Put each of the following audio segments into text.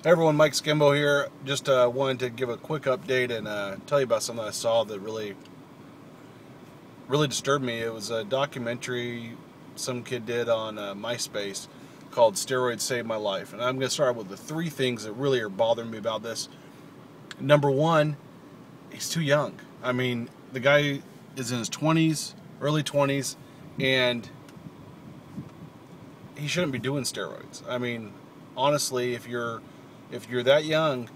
Hey everyone, Mike Skimbo here. Just wanted to give a quick update and tell you about something I saw that really disturbed me. It was a documentary some kid did on MySpace called Steroids Saved My Life. And I'm going to start with the three things that really are bothering me about this. Number one, he's too young. I mean, the guy is in his 20s, early 20s, and he shouldn't be doing steroids. I mean, honestly, if you're that young,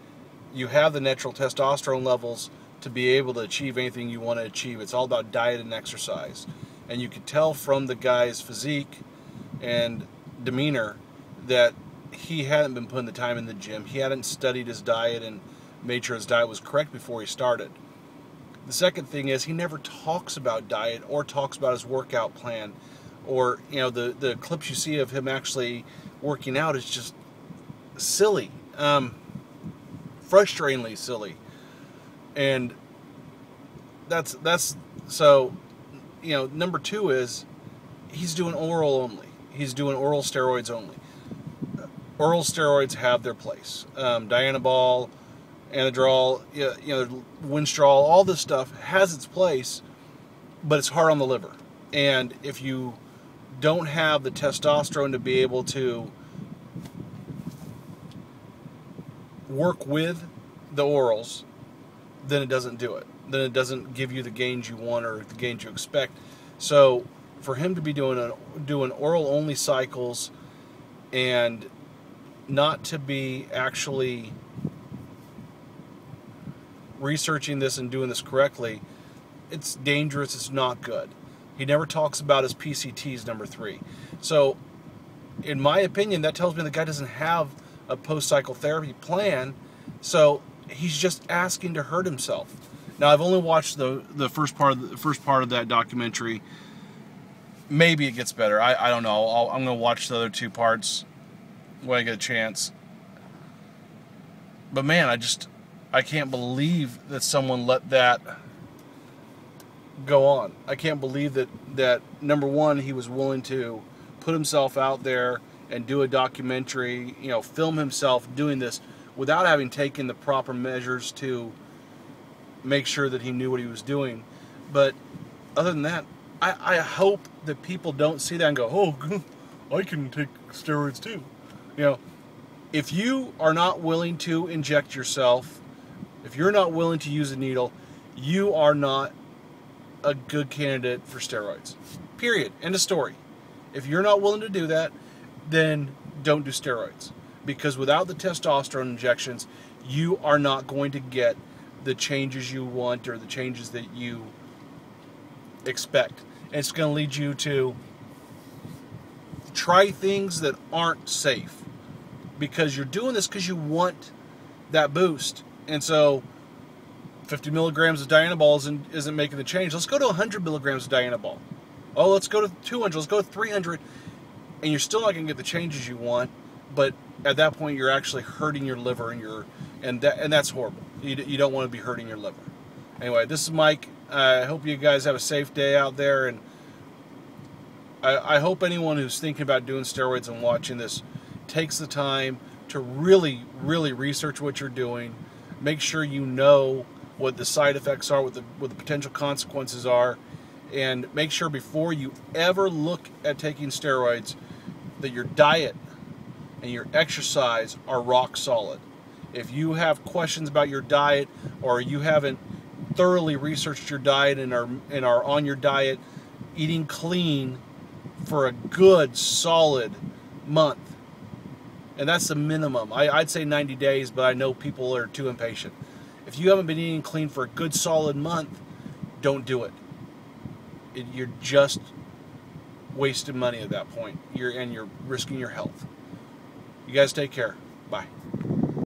you have the natural testosterone levels to be able to achieve anything you want to achieve. It's all about diet and exercise. And you could tell from the guy's physique and demeanor that he hadn't been putting the time in the gym. He hadn't studied his diet and made sure his diet was correct before he started. The second thing is he never talks about diet or talks about his workout plan, or the clips you see of him actually working out is just silly. Frustratingly silly. And that's so, number two is he's doing oral only. He's doing oral steroids only. Oral steroids have their place. Dianabol, Anadrol, Winstrol, all this stuff has its place, but it's hard on the liver. And if you don't have the testosterone to be able to work with the orals, then it doesn't do it. Then it doesn't give you the gains you want or the gains you expect. So for him to be doing oral only cycles and not to be actually researching this and doing this correctly, it's dangerous. It's not good. He never talks about his PCTs, number three. So in my opinion, that tells me the guy doesn't have a post-cycle therapy plan, so he's just asking to hurt himself. Now, I've only watched the first part of that documentary. Maybe it gets better. I don't know. I'm going to watch the other two parts when I get a chance. But man, I can't believe that someone let that go on. I can't believe that number one, he was willing to put himself out there and do a documentary, film himself doing this without having taken the proper measures to make sure that he knew what he was doing. But other than that, I hope that people don't see that and go, oh, I can take steroids too. If you are not willing to inject yourself, if you're not willing to use a needle, you are not a good candidate for steroids. Period. End of story. If you're not willing to do that, then don't do steroids. Because without the testosterone injections, you are not going to get the changes you want or the changes that you expect. And it's going to lead you to try things that aren't safe. Because you're doing this because you want that boost. And so 50 milligrams of Dianabol isn't making the change. Let's go to 100 milligrams of Dianabol. Oh, let's go to 200. Let's go to 300. And you're still not going to get the changes you want, but at that point you're actually hurting your liver and that's horrible. You don't want to be hurting your liver. Anyway, this is Mike. I hope you guys have a safe day out there, and I hope anyone who's thinking about doing steroids and watching this takes the time to really, really research what you're doing. Make sure you know what the side effects are, what the potential consequences are, and make sure before you ever look at taking steroids that your diet and your exercise are rock solid. If you have questions about your diet, or you haven't thoroughly researched your diet and are on your diet eating clean for a good solid month, and that's the minimum. I'd say 90 days, but I know people are too impatient. If you haven't been eating clean for a good solid month, don't do it. You're just wasting money at that point. You're risking your health. You guys take care. Bye.